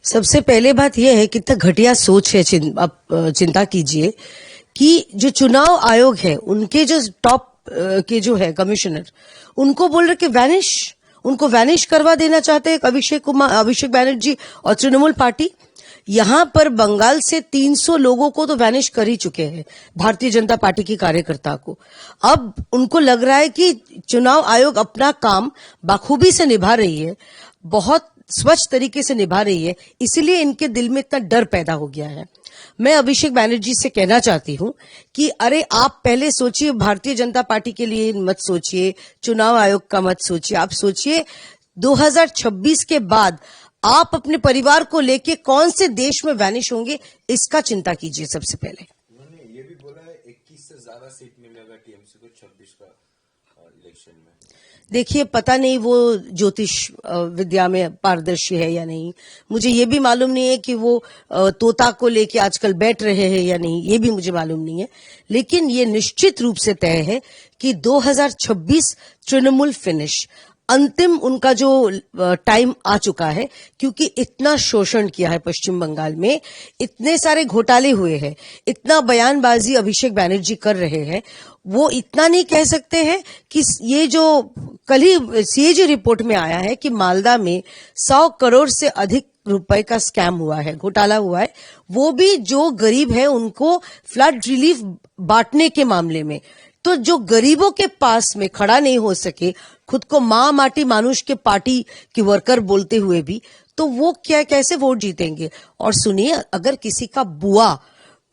सबसे पहले बात यह है कितना घटिया सोच है। आप चिंता कीजिए कि जो चुनाव आयोग है उनके जो टॉप के जो है कमिश्नर, उनको बोल रहे कि उनको वैनिश करवा देना चाहते हैं अभिषेक बैनर्जी और तृणमूल पार्टी। यहां पर बंगाल से 300 लोगों को तो वैनिश कर ही चुके हैं भारतीय जनता पार्टी की कार्यकर्ता को। अब उनको लग रहा है कि चुनाव आयोग अपना काम बाखूबी से निभा रही है, बहुत स्वच्छ तरीके से निभा रही है, इसलिए इनके दिल में इतना डर पैदा हो गया है। मैं अभिषेक बैनर्जी से कहना चाहती हूं कि अरे आप पहले सोचिए, भारतीय जनता पार्टी के लिए मत सोचिए, चुनाव आयोग का मत सोचिए, आप सोचिए 2026 के बाद आप अपने परिवार को लेके कौन से देश में वैनिश होंगे, इसका चिंता कीजिए सबसे पहले। उन्होंने ये भी बोला है 21 से ज्यादा सीट मिलेगा टीएमसी को 26 का इलेक्शन में। देखिए, पता नहीं वो ज्योतिष विद्या में पारदर्शी है या नहीं, मुझे ये भी मालूम नहीं है कि वो तोता को लेके आजकल बैठ रहे हैं या नहीं, ये भी मुझे मालूम नहीं है। लेकिन ये निश्चित रूप से तय है कि 2026 तृणमूल फिनिश, अंतिम उनका जो टाइम आ चुका है, क्योंकि इतना शोषण किया है पश्चिम बंगाल में, इतने सारे घोटाले हुए हैं, इतना बयानबाजी अभिषेक बैनर्जी कर रहे हैं। वो इतना नहीं कह सकते हैं कि ये जो कल ही सीएजी रिपोर्ट में आया है कि मालदा में 100 करोड़ से अधिक रुपए का स्कैम हुआ है, घोटाला हुआ है, वो भी जो गरीब है उनको फ्लड रिलीफ बांटने के मामले में। तो जो गरीबों के पास में खड़ा नहीं हो सके, खुद को मां माटी मानुष के पार्टी की वर्कर बोलते हुए भी, तो वो क्या कैसे वोट जीतेंगे। और सुनिए, अगर किसी का बुआ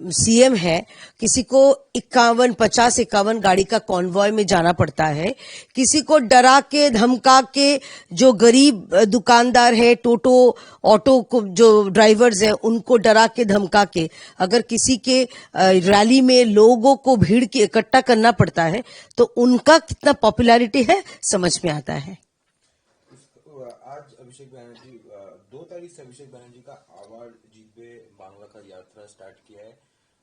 सीएम है, किसी को 51 गाड़ी का कॉन्वॉय में जाना पड़ता है, किसी को डरा के धमका के, जो गरीब दुकानदार है, ऑटो को जो ड्राइवर्स है, उनको डरा के धमका के अगर किसी के रैली में लोगों को भीड़ के इकट्ठा करना पड़ता है, तो उनका कितना पॉपुलैरिटी है समझ में आता है। आज अभिषेक बैनर्जी 2 तारीख से अभिषेक बैनर्जी का आवाज जीत पे बांग्ला का यात्रा स्टार्ट किया है,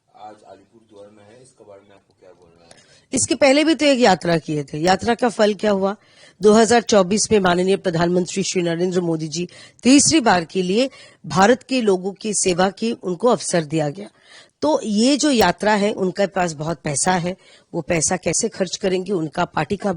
आज अलीपुरद्वार में है, इसके बारे में आपको क्या बोलना है? इसके पहले भी तो एक यात्रा किए थे, यात्रा का फल क्या हुआ? 2024 में माननीय प्रधानमंत्री श्री नरेंद्र मोदी जी तीसरी बार के लिए भारत के लोगों की सेवा की उनको अवसर दिया गया। तो ये जो यात्रा है, उनके पास बहुत पैसा है, वो पैसा कैसे खर्च करेंगे उनका पार्टी का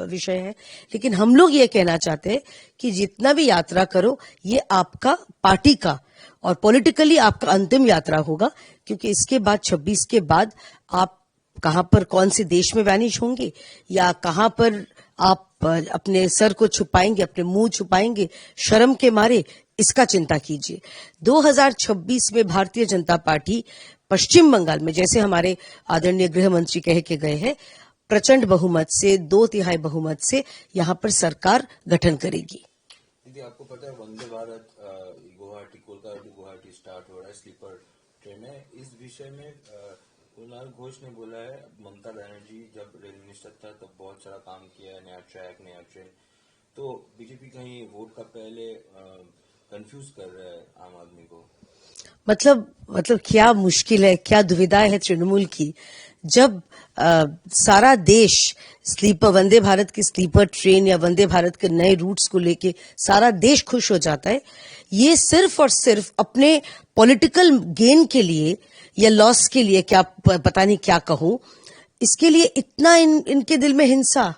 विषय है। लेकिन हम लोग ये कहना चाहते हैं कि जितना भी यात्रा करो, ये आपका पार्टी का और पॉलिटिकली आपका अंतिम यात्रा होगा, क्योंकि इसके बाद 26 के बाद आप कहां पर कौन से देश में वैनिश होंगे या कहां पर आप अपने सर को छुपाएंगे, अपने मुंह छुपाएंगे शर्म के मारे, इसका चिंता कीजिए। 2026 में भारतीय जनता पार्टी पश्चिम बंगाल में, जैसे हमारे आदरणीय गृह मंत्री कह के गए हैं, प्रचंड बहुमत से, 2/3 बहुमत से यहां पर सरकार गठन करेगी। दीदी, आपको पता है वंदे भारत कोलकाता टू गुवाहाटी स्टार्ट हो रहा है, स्लीपर ट्रेन है। इस विषय में कुणाल घोष ने बोला है, ममता बनर्जी जब रेल मिनिस्टर था तब बहुत सारा काम किया है, नया ट्रैक, नया ट्रेन। तो बीजेपी कहीं वोट का पहले कंफ्यूज कर रहा है आम आदमी को। मतलब क्या मुश्किल है, क्या दुविधा है तृणमूल की, जब सारा देश वंदे भारत की स्लीपर ट्रेन या वंदे भारत के नए रूट्स को लेके सारा देश खुश हो जाता है। ये सिर्फ और सिर्फ अपने पॉलिटिकल गेन के लिए या लॉस के लिए, क्या पता नहीं क्या कहूं, इसके लिए इतना इनके दिल में हिंसा,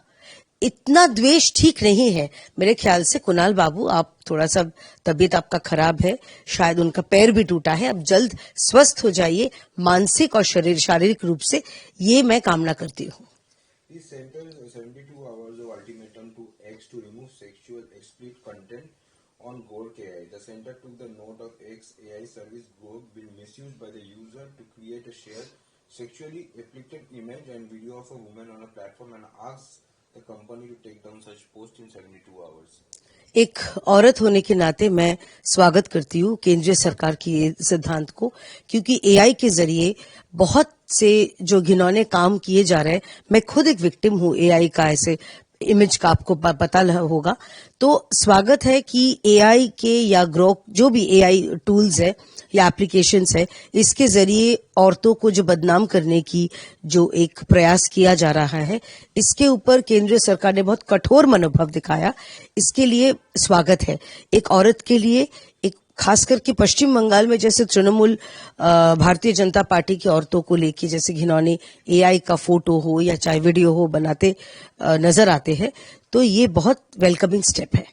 इतना द्वेष ठीक नहीं है। मेरे ख्याल से कुणाल बाबू, आप थोड़ा सा तबीयत आपका खराब है, शायद उनका पैर भी टूटा है, अब जल्द स्वस्थ हो जाइए मानसिक और शारीरिक रूप से, ये मैं कामना करती हूँ। 72 hours of ultimatum to X to remove sexual explicit content on Gork AI. The center took the note of X AI service Gork will misused by the user to create a shared sexually afflicted image and video of a woman on a platform and asked the company to take down such post in 72 hours. एक औरत होने के नाते मैं स्वागत करती हूँ केंद्रीय सरकार की ये सिद्धांत को, क्योंकि एआई के जरिए बहुत से जो घिनौने काम किए जा रहे हैं। मैं खुद एक विक्टिम हूँ एआई का, ऐसे इमेज का आपको पता होगा। तो स्वागत है कि एआई के या ग्रोक जो भी एआई टूल्स है या एप्लीकेशंस है, इसके जरिए औरतों को जो बदनाम करने की जो एक प्रयास किया जा रहा है, इसके ऊपर केंद्रीय सरकार ने बहुत कठोर मनोभाव दिखाया। इसके लिए स्वागत है। एक औरत के लिए, एक खास करके पश्चिम बंगाल में जैसे तृणमूल भारतीय जनता पार्टी की औरतों को लेके जैसे घिनौने एआई का फोटो हो या चाहे वीडियो हो बनाते नजर आते हैं, तो ये बहुत वेलकमिंग स्टेप है।